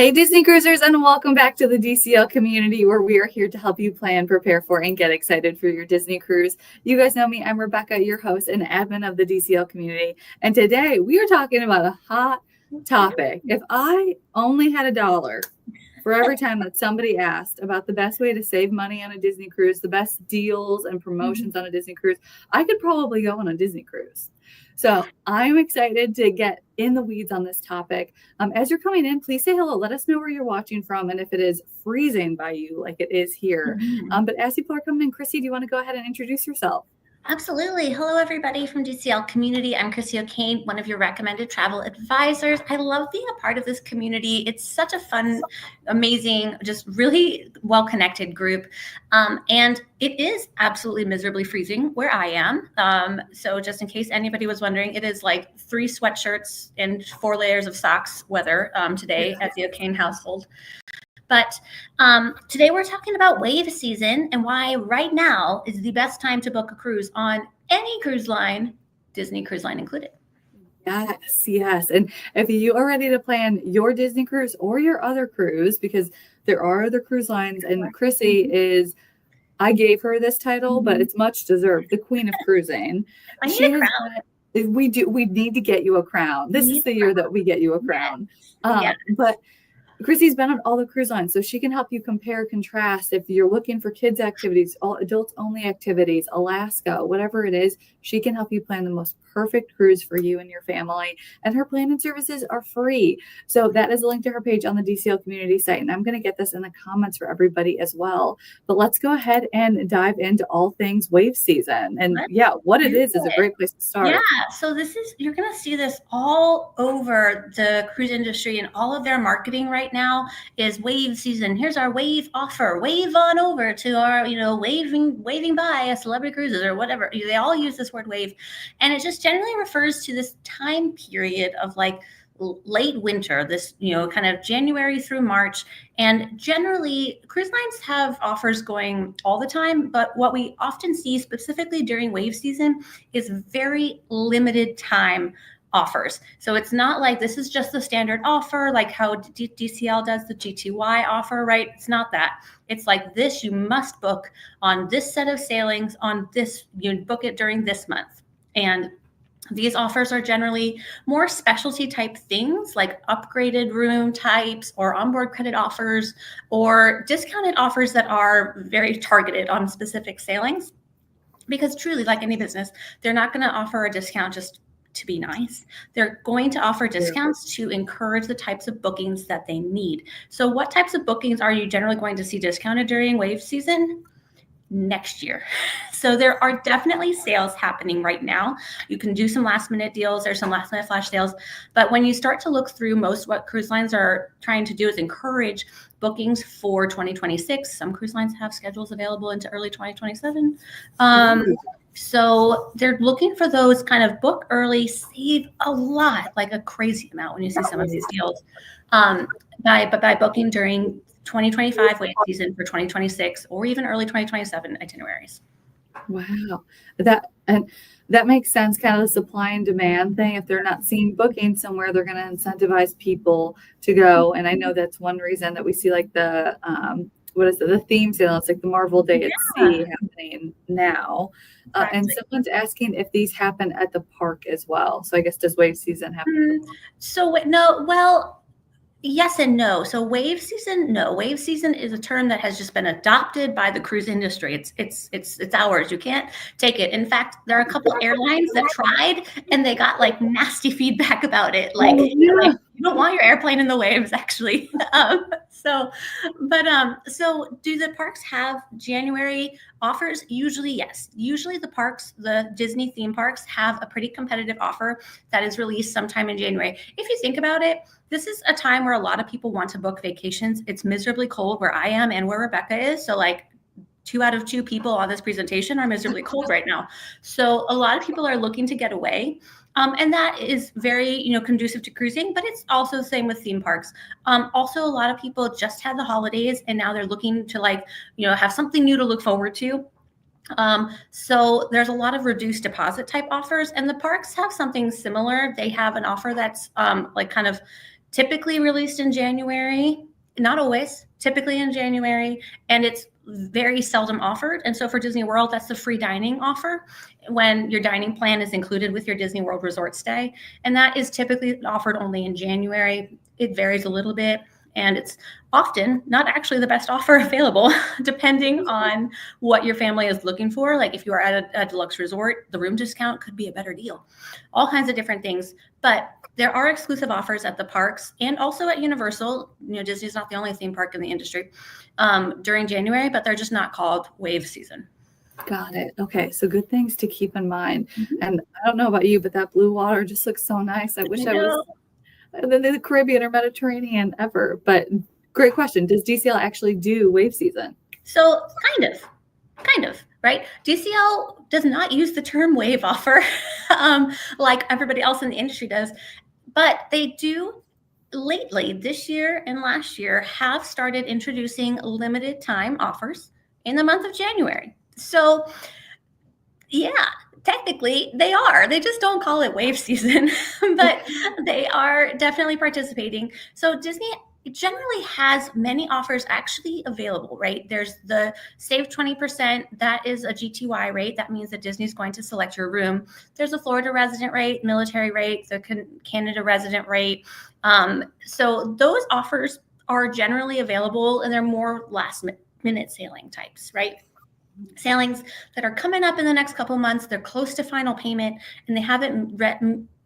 Hey, Disney Cruisers, and welcome back to the DCL community where we are here to help you plan, prepare for, and get excited for your Disney cruise. You guys know me. I'm Rebecca, your host and admin of the DCL community. And today we are talking about a hot topic. If I only had $1 for every time that somebody asked about the best way to save money on a Disney cruise, the best deals and promotions on a Disney cruise, I could probably go on a Disney cruise. So I'm excited to get in the weeds on this topic. As you're coming in, please say hello. Let us know where you're watching from and if it is freezing by you like it is here. But as people are coming in, Crissi, do you want to go ahead and introduce yourself? Absolutely. Hello, everybody from DCL community. I'm Crissi O'Kane, one of your recommended travel advisors. I love being a part of this community. It's such a fun, amazing, just really well-connected group. And it is absolutely miserably freezing where I am. So just in case anybody was wondering, it is like 3 sweatshirts and 4 layers of socks weather today at the O'Kane household. But today we're talking about wave season and why right now is the best time to book a cruise on any cruise line, Disney Cruise Line included. Yes. And if you are ready to plan your Disney cruise or your other cruise, because there are other cruise lines, and Crissi is, I gave her this title, but it's much deserved, the Queen of Cruising. I need a crown. We need to get you a crown. This is the year that we get you a crown. Yes. But Crissi's been on all the cruise lines, so she can help you compare, contrast. If you're looking for kids activities, all adults only activities, Alaska, whatever it is, she can help you plan the most perfect cruise for you and your family. And her planning services are free. So that is a link to her page on the DCL community site. And I'm going to get this in the comments for everybody as well. But let's go ahead and dive into all things wave season. And what it is a great place to start. Yeah. So you're going to see this all over the cruise industry, and all of their marketing right now is wave season. Here's our wave offer. Wave on over to our, waving by a Celebrity Cruises or whatever. They all use this word wave. And it just generally refers to this time period of like late winter, this, kind of January through March. And generally cruise lines have offers going all the time, but what we often see specifically during wave season is very limited time offers. So it's not like this is just the standard offer, like how DCL does the GTY offer, right? It's not that. It's like this, you must book on this set of sailings on this, you book it during this month. And these offers are generally more specialty type things like upgraded room types or onboard credit offers or discounted offers that are very targeted on specific sailings. Because truly, like any business, they're not going to offer a discount just to be nice. They're going to offer discounts to encourage the types of bookings that they need. So what types of bookings are you generally going to see discounted during wave season? Next year. So there are definitely sales happening right now. You can do some last minute deals or some last minute flash sales. But when you start to look through what cruise lines are trying to do is encourage bookings for 2026. Some cruise lines have schedules available into early 2027. So they're looking for those kind of book early, save a lot, like a crazy amount when you see some of these deals by booking during 2025 wave season for 2026 or even early 2027 itineraries. Wow. That makes sense, kind of the supply and demand thing. If they're not seeing bookings somewhere, they're going to incentivize people to go. And I know that's one reason that we see like the the theme sale. It's like the Marvel Day at Sea happening now. Exactly. And someone's asking if these happen at the park as well. So I guess does wave season happen? Yes and no. So wave season, no. Wave season is a term that has just been adopted by the cruise industry. It's ours. You can't take it. In fact, there are a couple airlines that tried and they got like nasty feedback about it. Like, you don't want your airplane in the waves, actually. So do the parks have January offers? Usually, yes. Usually the Disney theme parks have a pretty competitive offer that is released sometime in January. If you think about it, this is a time where a lot of people want to book vacations. It's miserably cold where I am and where Rebecca is. So like 2 out of 2 people on this presentation are miserably cold right now. So a lot of people are looking to get away. And that is very, conducive to cruising, but it's also the same with theme parks. Also, a lot of people just had the holidays and now they're looking to have something new to look forward to. So there's a lot of reduced deposit type offers, and the parks have something similar. They have an offer that's kind of typically released in January, not always, typically in January, and it's very seldom offered. And so for Disney World, that's the free dining offer when your dining plan is included with your Disney World resort stay. And that is typically offered only in January. It varies a little bit, and it's often not actually the best offer available, depending on what your family is looking for. Like if you are at a deluxe resort, the room discount could be a better deal. All kinds of different things. But there are exclusive offers at the parks and also at Universal. You know, Disney's not the only theme park in the industry during January, but they're just not called wave season. Got it. Okay, so good things to keep in mind. And I don't know about you, but that blue water just looks so nice. I wish I was the Caribbean or Mediterranean ever. But great question. Does DCL actually do wave season? So kind of, right? DCL does not use the term wave offer like everybody else in the industry does, but they do lately, this year and last year, have started introducing limited time offers in the month of January. So yeah, technically they are. They just don't call it wave season, but they are definitely participating. So Disney generally has many offers actually available, right? There's the save 20%. That is a GTY rate. That means that Disney's going to select your room. There's a Florida resident rate, military rate, the Canada resident rate. So those offers are generally available, and they're more last minute sailing types, right? Sailings that are coming up in the next couple of months. They're close to final payment, and they haven't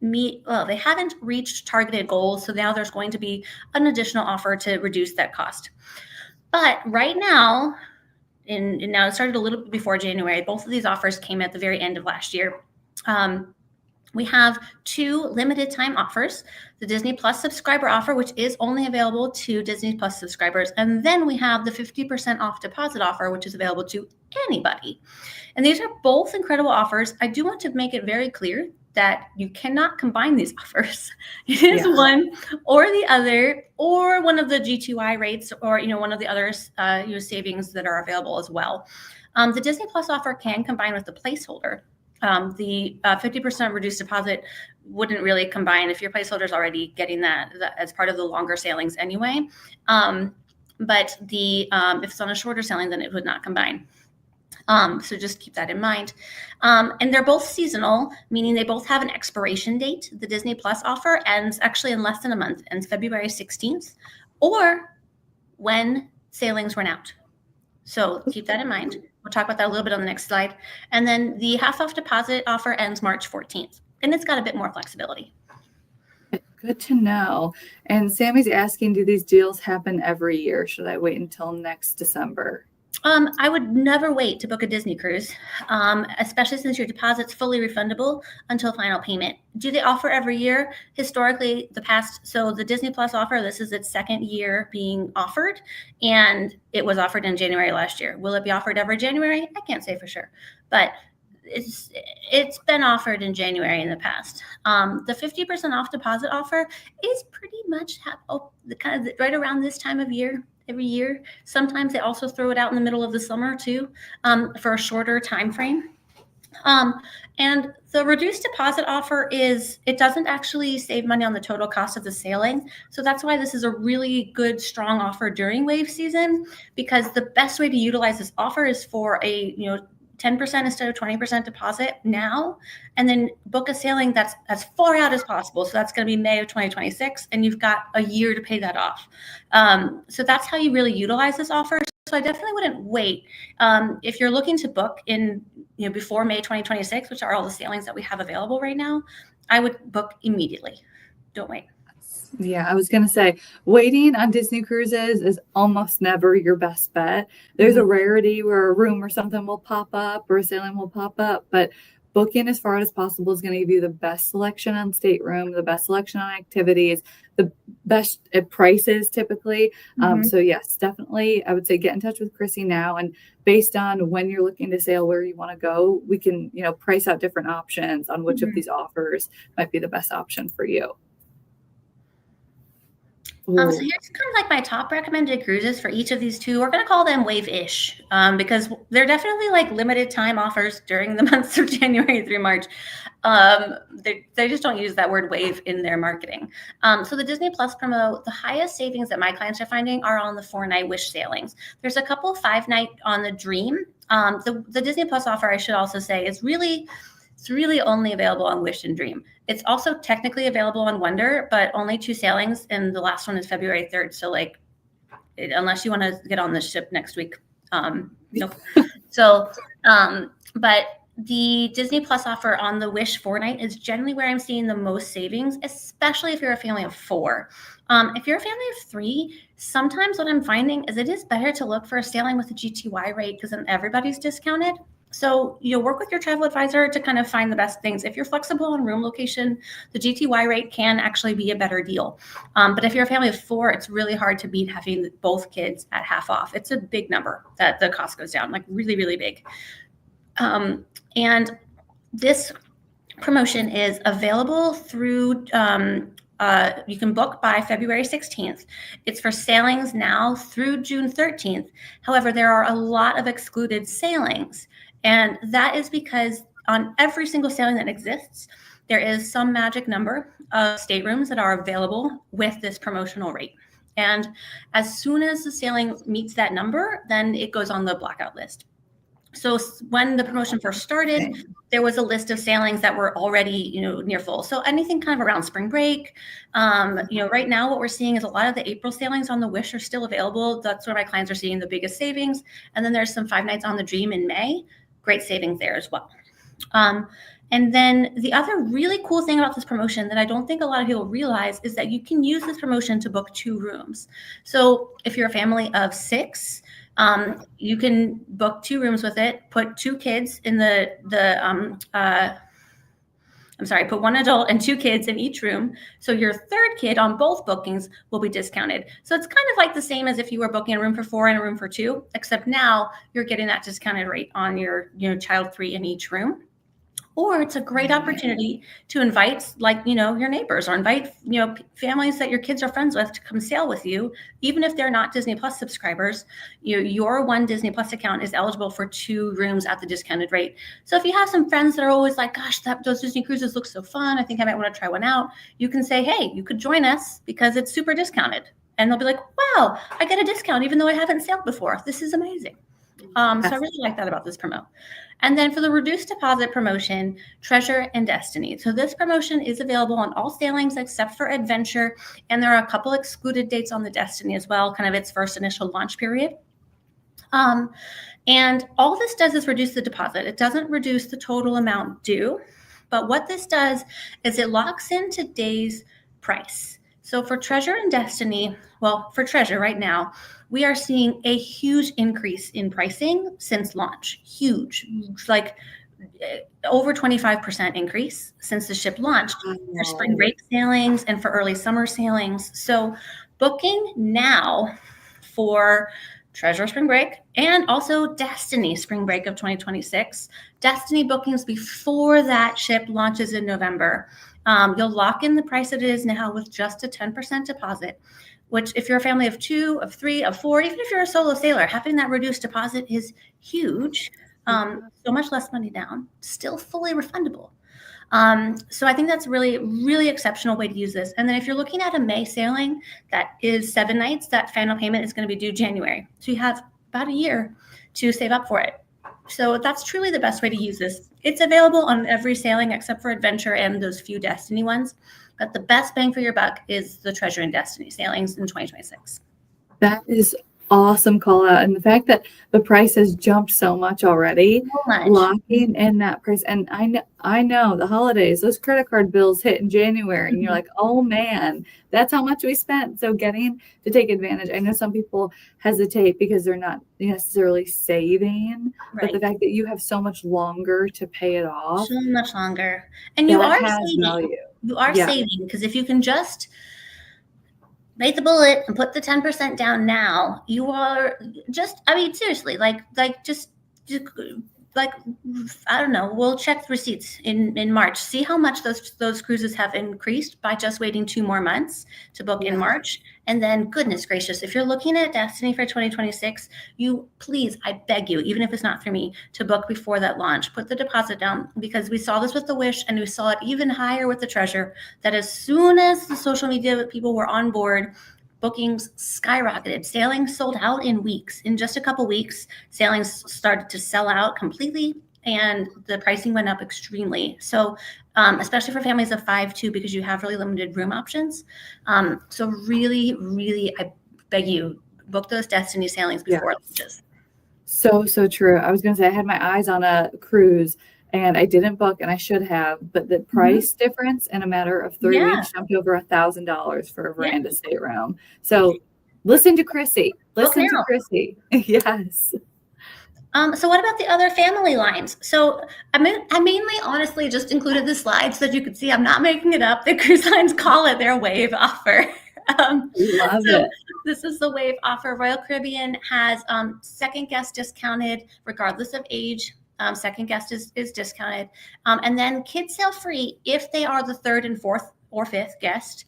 they haven't reached targeted goals. So now there's going to be an additional offer to reduce that cost. But right now, and now it started a little bit before January. Both of these offers came at the very end of last year. We have two limited time offers, the Disney Plus subscriber offer, which is only available to Disney Plus subscribers. And then we have the 50% off deposit offer, which is available to anybody. And these are both incredible offers. I do want to make it very clear that you cannot combine these offers. It is one or the other, or one of the GTY rates, or one of the other savings that are available as well. The Disney Plus offer can combine with the placeholder. The 50% reduced deposit wouldn't really combine if your placeholder is already getting that as part of the longer sailings anyway. But if it's on a shorter sailing, then it would not combine. So just keep that in mind. And they're both seasonal, meaning they both have an expiration date. The Disney Plus offer ends actually in less than a month, ends February 16th, or when sailings run out. So keep that in mind. We'll talk about that a little bit on the next slide. And then the half off deposit offer ends March 14th, and it's got a bit more flexibility. Good to know. And Sammy's asking, do these deals happen every year? Should I wait until next December? I would never wait to book a Disney cruise, especially since your deposit's fully refundable until final payment. Do they offer every year? Historically, so the Disney Plus offer, this is its second year being offered, and it was offered in January last year. Will it be offered every January? I can't say for sure, but it's been offered in January in the past. The 50% off deposit offer is pretty much kind of right around this time of year. Every year. Sometimes they also throw it out in the middle of the summer too, for a shorter time frame. And the reduced deposit offer it doesn't actually save money on the total cost of the sailing. So that's why this is a really good, strong offer during wave season, because the best way to utilize this offer is for a 10% instead of 20% deposit now, and then book a sailing that's as far out as possible. So that's going to be May of 2026, and you've got a year to pay that off. So that's how you really utilize this offer. So I definitely wouldn't wait. If you're looking to book in before May 2026, which are all the sailings that we have available right now, I would book immediately. Don't wait. Yeah, I was going to say, waiting on Disney cruises is almost never your best bet. There's a rarity where a room or something will pop up or a sailing will pop up, but booking as far as possible is going to give you the best selection on stateroom, the best selection on activities, the best at prices typically. So yes, definitely, I would say get in touch with Crissi now, and based on when you're looking to sail, where you want to go, we can price out different options on which of these offers might be the best option for you. So here's kind of like my top recommended cruises for each of these two. We're going to call them wave-ish because they're definitely like limited time offers during the months of January through March. They just don't use that word wave in their marketing. So the Disney Plus promo, the highest savings that my clients are finding are on the 4-night Wish sailings. There's a couple 5-night on the Dream. The Disney Plus offer, I should also say, it's really only available on Wish and Dream. It's also technically available on Wonder, but only 2 sailings, and the last one is February 3rd. So like, unless you want to get on the ship next week, nope. So, but the Disney Plus offer on the Wish 4-night is generally where I'm seeing the most savings, especially if you're a family of 4. If you're a family of 3, sometimes what I'm finding is it is better to look for a sailing with a GTY rate because then everybody's discounted. So you'll work with your travel advisor to kind of find the best things. If you're flexible on room location, the GTY rate can actually be a better deal. But if you're a family of 4, it's really hard to beat having both kids at half off. It's a big number that the cost goes down, like really, really big. And this promotion is available through, you can book by February 16th. It's for sailings now through June 13th. However, there are a lot of excluded sailings. And that is because on every single sailing that exists, there is some magic number of staterooms that are available with this promotional rate. And as soon as the sailing meets that number, then it goes on the blackout list. So when the promotion first started, there was a list of sailings that were already, near full. So anything kind of around spring break, right now what we're seeing is a lot of the April sailings on the Wish are still available. That's where my clients are seeing the biggest savings. And then there's some 5 nights on the Dream in May. Great savings there as well. And then the other really cool thing about this promotion that I don't think a lot of people realize is that you can use this promotion to book 2 rooms. So if you're a family of 6, you can book 2 rooms with it, put 2 kids in put 1 adult and 2 kids in each room. So your 3rd kid on both bookings will be discounted. So it's kind of like the same as if you were booking a room for 4 and a room for 2, except now you're getting that discounted rate on your, child 3 in each room. Or it's a great opportunity to invite, your neighbors, or invite, families that your kids are friends with to come sail with you. Even if they're not Disney Plus subscribers, your one Disney Plus account is eligible for 2 rooms at the discounted rate. So if you have some friends that are always like, gosh, those Disney cruises look so fun, I think I might want to try one out. You can say, hey, you could join us because it's super discounted. And they'll be like, wow, I get a discount even though I haven't sailed before. This is amazing. So I really like that about this promo. And then for the reduced deposit promotion, Treasure and Destiny. So this promotion is available on all sailings except for Adventure. And there are a couple excluded dates on the Destiny as well, kind of its first initial launch period. And all this does is reduce the deposit. It doesn't reduce the total amount due. But what this does is it locks in today's price. So for Treasure and Destiny, well, for Treasure right now, we are seeing a huge increase in pricing since launch. Huge, like over 25% increase since the ship launched for spring break sailings and for early summer sailings. So booking now for Treasure Spring Break and also Destiny Spring Break of 2026. Destiny bookings before that ship launches in November. You'll lock in the price that it is now with just a 10% deposit, which if you're a family of 2, of 3, of 4, even if you're a solo sailor, having that reduced deposit is huge. So much less money down, still fully refundable. So I think that's really, really exceptional way to use this. And then if you're looking at a May sailing that is 7 nights, that final payment is going to be due January. So you have about a year to save up for it. So that's truly the best way to use this. It's available on every sailing except for Adventure and those few Destiny ones. But the best bang for your buck is the Treasure and Destiny sailings in 2026. That is awesome call out. And the fact that the price has jumped so much already, locking in that price. And I know the holidays, those credit card bills hit in January and you're like, oh man, that's how much we spent. So getting to take advantage. I know some people hesitate because they're not necessarily saving, but the fact that you have so much longer to pay it off. So much longer. And you are saving. Value. You are saving because if you can just bite the bullet and put the 10% down now, you are just, seriously, just like, I don't know, we'll check receipts in March, see how much those cruises have increased by just waiting 2 more months to book in March. And then, goodness gracious, if you're looking at Destiny for 2026, you please, I beg you, even if it's not for me, to book before that launch. Put the deposit down, because we saw this with the Wish, and we saw it even higher with the Treasure, that as soon as the social media people were on board, bookings skyrocketed. Sailings sold out in weeks. In just a couple weeks, sailings started to sell out completely, and the pricing went up extremely. So, especially for families of 5 too, because you have really limited room options. So really, really, I beg you, book those Destiny sailings before it launches. So true. I was going to say I had my eyes on a cruise and I didn't book, and I should have, but the price difference in a matter of 3 weeks jumped over $1,000 for a veranda stateroom. So listen to Crissi. Listen to Crissi. Yes. So what about the other family lines? So I mainly honestly just included the slides so that you could see I'm not making it up. The cruise lines call it their wave offer. Love it. This is the wave offer. Royal Caribbean has second guest discounted regardless of age. Second guest is discounted. And then kids sail free if they are the third and fourth or fifth guest.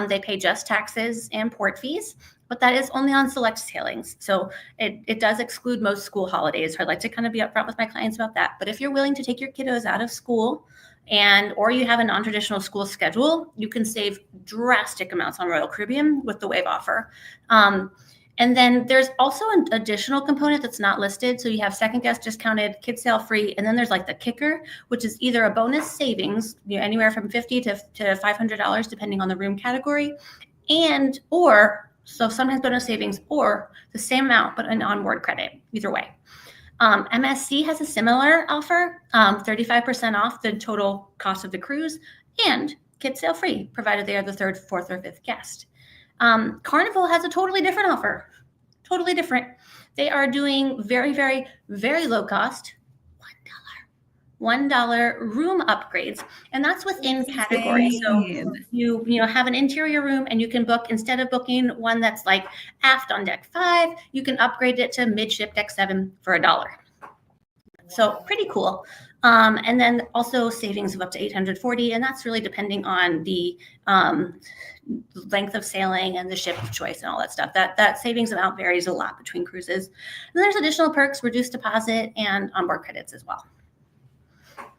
They pay just taxes and port fees, but that is only on select sailings. So it does exclude most school holidays. So I'd like to kind of be upfront with my clients about that. But if you're willing to take your kiddos out of school or you have a non-traditional school schedule, you can save drastic amounts on Royal Caribbean with the wave offer. And then there's also an additional component that's not listed. So you have second guest discounted, kids sail free, and then there's like the kicker, which is either a bonus savings, anywhere from $50 to $500 depending on the room category, so sometimes bonus savings or the same amount but an onboard credit. Either way. MSC has a similar offer, 35% off the total cost of the cruise, and kids sail free, provided they are the third, fourth, or fifth guest. Carnival has a totally different offer. Totally different. They are doing very, very, very low cost, $1 room upgrades, and that's within category. So you have an interior room, and you can book, instead of booking one that's like aft on deck 5, you can upgrade it to midship deck 7 for $1. So pretty cool. And then also savings of up to $840, and that's really depending on the length of sailing and the ship of choice and all that stuff. That savings amount varies a lot between cruises. And there's additional perks, reduced deposit, and onboard credits as well.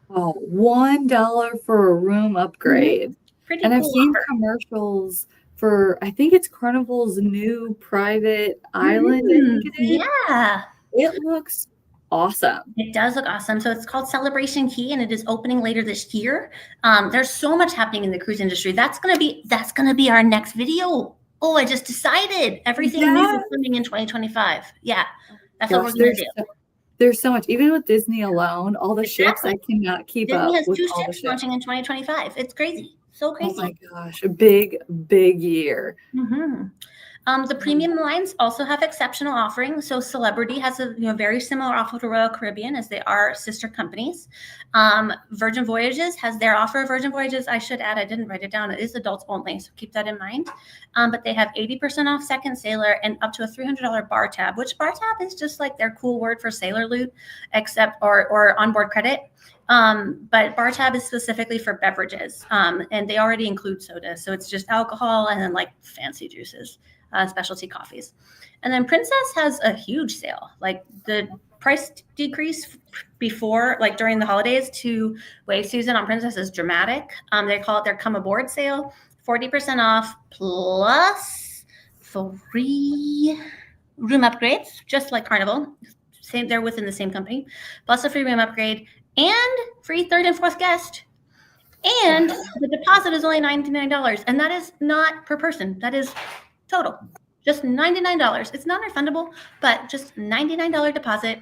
Oh, $1 for a room upgrade. Pretty and cool I've seen offer. Commercials for, I think it's Carnival's new private island. I think it is. Yeah. It looks awesome. It does look awesome. So it's called Celebration Key, and it is opening later this year. There's so much happening in the cruise industry. That's gonna be our next video. Oh, I just decided everything new is coming in 2025. Yeah, that's what we're gonna do. There's so much, even with Disney alone, all the ships, I cannot keep up with all the ships. Disney has 2 ships launching in 2025. It's crazy. So crazy. Oh my gosh, a big year. The premium lines also have exceptional offerings. So Celebrity has a very similar offer to Royal Caribbean, as they are sister companies. Virgin Voyages has their offer. Virgin Voyages, I should add, I didn't write it down, it is adults only, so keep that in mind. But they have 80% off second sailor and up to a $300 bar tab, which bar tab is just like their cool word for sailor loot, or onboard credit. But bar tab is specifically for beverages, and they already include soda, so it's just alcohol and then like fancy juices. Specialty coffees. And then Princess has a huge sale. Like the price decrease before, like during the holidays to wave season on Princess is dramatic. They call it their come aboard sale, 40% off plus 3 room upgrades, just like Carnival. They're within the same company, plus a free room upgrade and free third and fourth guest. And the deposit is only $99, and that is not per person. That is total, just $99. It's non-refundable, but just $99 deposit,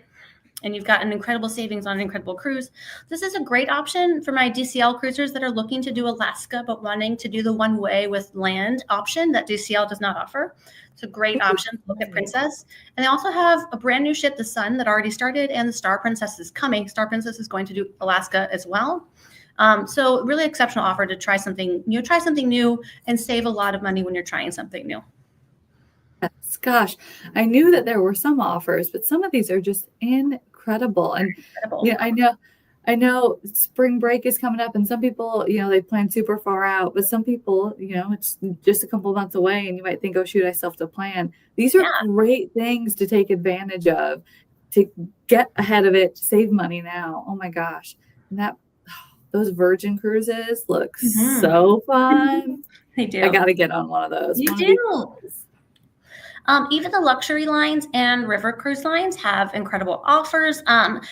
and you've got an incredible savings on an incredible cruise. This is a great option for my DCL cruisers that are looking to do Alaska, but wanting to do the one-way with land option that DCL does not offer. It's a great option. Look at Princess. And they also have a brand new ship, the Sun, that already started, and the Star Princess is coming. Star Princess is going to do Alaska as well. So really exceptional offer to try something new and save a lot of money when you're trying something new. Gosh, I knew that there were some offers, but some of these are just incredible. incredible. And Incredible. I know spring break is coming up, and some people, they plan super far out, but some people, it's just a couple months away, and you might think, oh, shoot, I still have to plan. These are Yeah. great things to take advantage of, to get ahead of it, to save money now. Oh my gosh. And those Virgin cruises look so fun. They do. I got to get on one of those. You do. Even the luxury lines and river cruise lines have incredible offers.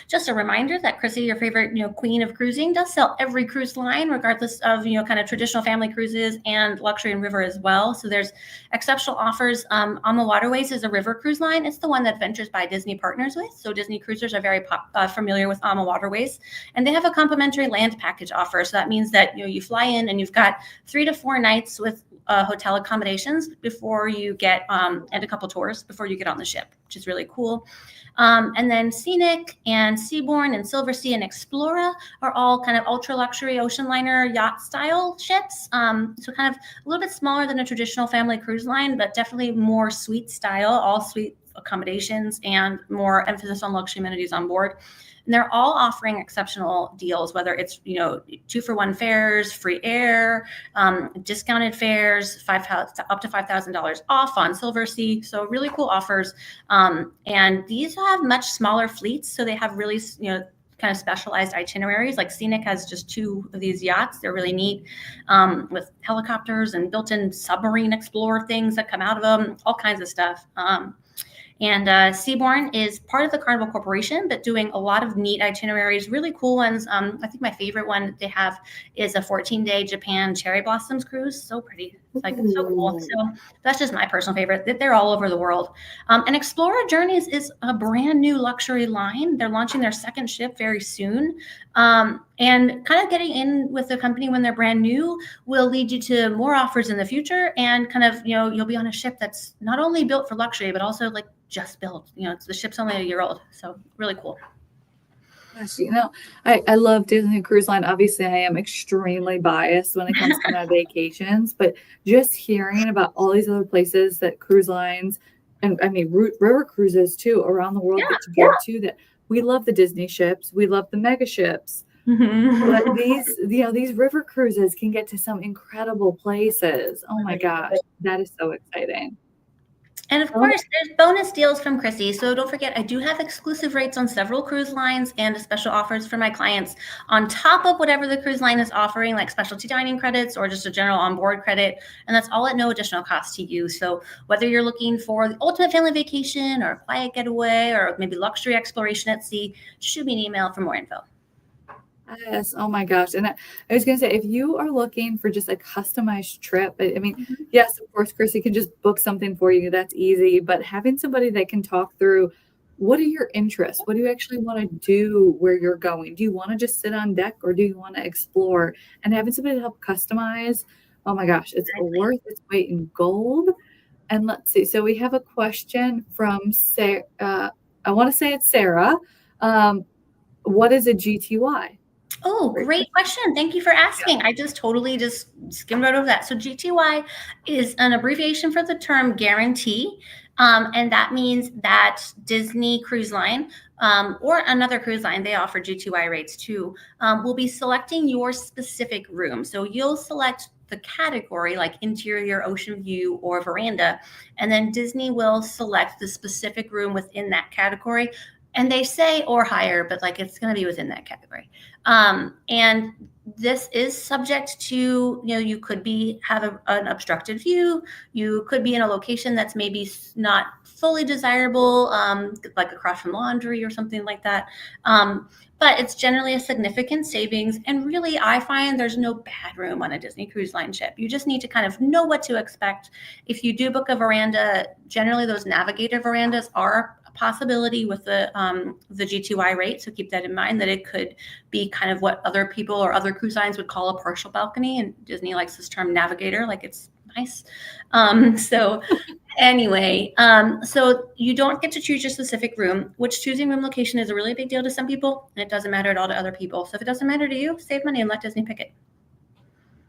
Just a reminder that Crissi, your favorite, queen of cruising, does sell every cruise line, regardless of, kind of traditional family cruises and luxury and river as well. So there's exceptional offers. On the Waterways is a river cruise line. It's the one that Ventures by Disney partners with. So Disney cruisers are very familiar with AMA Waterways, and they have a complimentary land package offer. So that means that, you fly in and you've got 3 to 4 nights with hotel accommodations before you get, and a couple tours before you get on the ship, which is really cool. And then Scenic and Seabourn and Silversea and Explora are all kind of ultra luxury ocean liner yacht style ships. So kind of a little bit smaller than a traditional family cruise line, but definitely more suite style, all suite accommodations and more emphasis on luxury amenities on board. And they're all offering exceptional deals, whether it's, 2-for-1 fares, free air, discounted fares, up to $5,000 off on Silversea. So really cool offers. And these have much smaller fleets. So they have really, kind of specialized itineraries. Like Scenic has just 2 of these yachts. They're really neat, with helicopters and built-in submarine explorer things that come out of them, all kinds of stuff. And Seabourn is part of the Carnival Corporation, but doing a lot of neat itineraries, really cool ones. I think my favorite one they have is a 14-day Japan Cherry Blossoms cruise. So pretty. It's like so cool. So that's just my personal favorite. They're all over the world. And Explorer Journeys is a brand new luxury line. They're launching their second ship very soon. And kind of getting in with the company when they're brand new will lead you to more offers in the future. And kind of, you'll be on a ship that's not only built for luxury, but also like just built. The ship's only a year old. So really cool. Gosh, I love Disney Cruise Line. Obviously, I am extremely biased when it comes to my vacations, but just hearing about all these other places that cruise lines, and I mean river cruises too, around the world get to go to, that we love the Disney ships, we love the mega ships, but these river cruises can get to some incredible places. Oh my gosh, that is so exciting. And of course, there's bonus deals from Crissi. So don't forget, I do have exclusive rates on several cruise lines and special offers for my clients on top of whatever the cruise line is offering, like specialty dining credits or just a general onboard credit. And that's all at no additional cost to you. So whether you're looking for the ultimate family vacation or a quiet getaway or maybe luxury exploration at sea, shoot me an email for more info. Yes. Oh my gosh. And I was going to say, if you are looking for just a customized trip, I mean, yes, of course, Crissi can just book something for you. That's easy. But having somebody that can talk through, what are your interests? What do you actually want to do where you're going? Do you want to just sit on deck, or do you want to explore? And having somebody to help customize, oh my gosh, it's worth its weight in gold. And let's see. So we have a question from Sarah. I want to say it's Sarah. What is a GTY? Oh, great question. Thank you for asking. I just totally skimmed right over that. So GTY is an abbreviation for the term guarantee. And that means that Disney Cruise Line or another cruise line, they offer GTY rates too, will be selecting your specific room. So you'll select the category like interior, ocean view, or veranda, and then Disney will select the specific room within that category. And they say or higher, but like it's going to be within that category. And this is subject to, you could have an obstructed view. You could be in a location that's maybe not fully desirable, like across from laundry or something like that. But it's generally a significant savings. And really, I find there's no bad room on a Disney Cruise Line ship. You just need to kind of know what to expect. If you do book a veranda, generally those navigator verandas are possibility with the GTY rate. So keep that in mind, that it could be kind of what other people or other cruise lines would call a partial balcony. And Disney likes this term navigator, like it's nice. So anyway, so you don't get to choose your specific room, which choosing room location is a really big deal to some people, and it doesn't matter at all to other people. So if it doesn't matter to you, save money and let Disney pick it.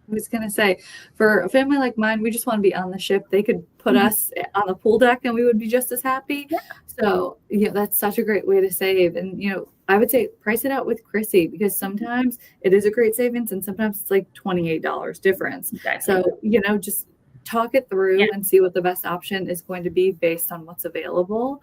I was going to say, for a family like mine, we just want to be on the ship. They could put us on the pool deck and we would be just as happy. Yeah. So, that's such a great way to save. And, I would say price it out with Crissi, because sometimes it is a great savings and sometimes it's like $28 difference. Exactly. So, just talk it through and see what the best option is going to be based on what's available.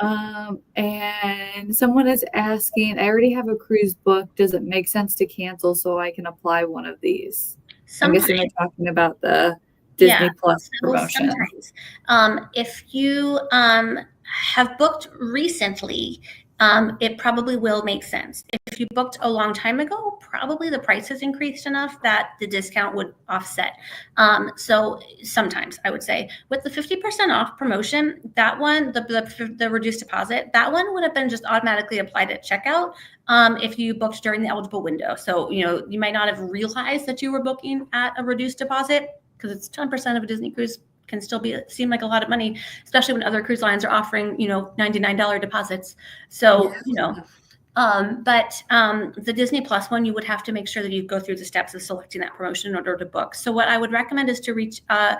And someone is asking, I already have a cruise book. Does it make sense to cancel so I can apply one of these? I'm guessing they're talking about the Disney Plus promotion. Sometimes. If you have booked recently, it probably will make sense. If you booked a long time ago, probably the price has increased enough that the discount would offset. So sometimes I would say with the 50% off promotion, that one, the reduced deposit, that one would have been just automatically applied at checkout if you booked during the eligible window. So, you might not have realized that you were booking at a reduced deposit, because it's 10% of a Disney cruise can still seem like a lot of money, especially when other cruise lines are offering, $99 deposits. So, but the Disney Plus one, you would have to make sure that you go through the steps of selecting that promotion in order to book. So what I would recommend is to reach out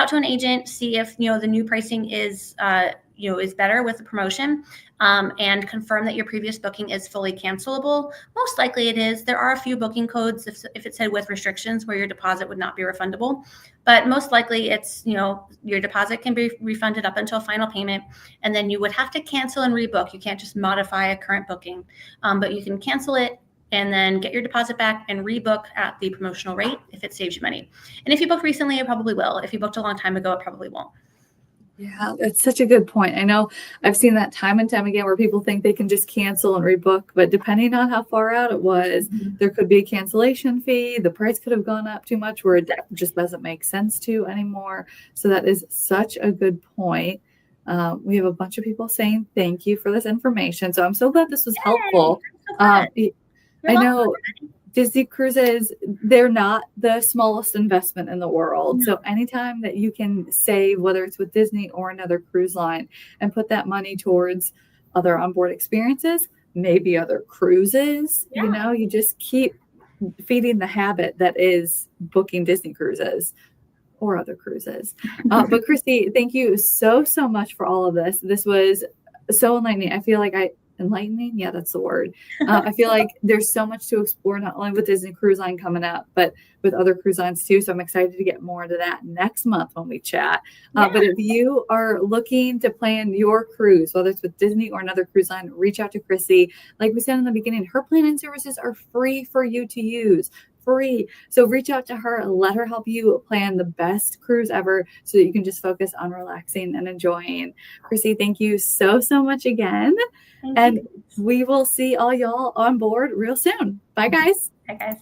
to an agent, see if, the new pricing is better with the promotion, and confirm that your previous booking is fully cancelable. Most likely it is. There are a few booking codes if it said with restrictions where your deposit would not be refundable, but most likely it's, your deposit can be refunded up until final payment, and then you would have to cancel and rebook. You can't just modify a current booking, but you can cancel it and then get your deposit back and rebook at the promotional rate if it saves you money. And if you booked recently, it probably will. If you booked a long time ago, it probably won't. Yeah, that's such a good point. I know I've seen that time and time again where people think they can just cancel and rebook, but depending on how far out it was, there could be a cancellation fee. The price could have gone up too much where it just doesn't make sense to anymore. So that is such a good point. We have a bunch of people saying thank you for this information. So I'm so glad this was helpful. I know Disney cruises, they're not the smallest investment in the world. So anytime that you can save, whether it's with Disney or another cruise line, and put that money towards other onboard experiences, maybe other cruises, you just keep feeding the habit that is booking Disney cruises or other cruises. But Crissi, thank you so much for all of this. This was so enlightening. I feel like enlightening. Yeah, that's the word. I feel like there's so much to explore, not only with Disney Cruise Line coming up, but with other cruise lines too. So I'm excited to get more into that next month when we chat. But if you are looking to plan your cruise, whether it's with Disney or another cruise line, reach out to Crissi. Like we said in the beginning, her planning services are free for you to use. Free. So reach out to her and let her help you plan the best cruise ever so that you can just focus on relaxing and enjoying. Crissi, thank you so much again. And we will see all y'all on board real soon. Bye, guys. Bye, guys.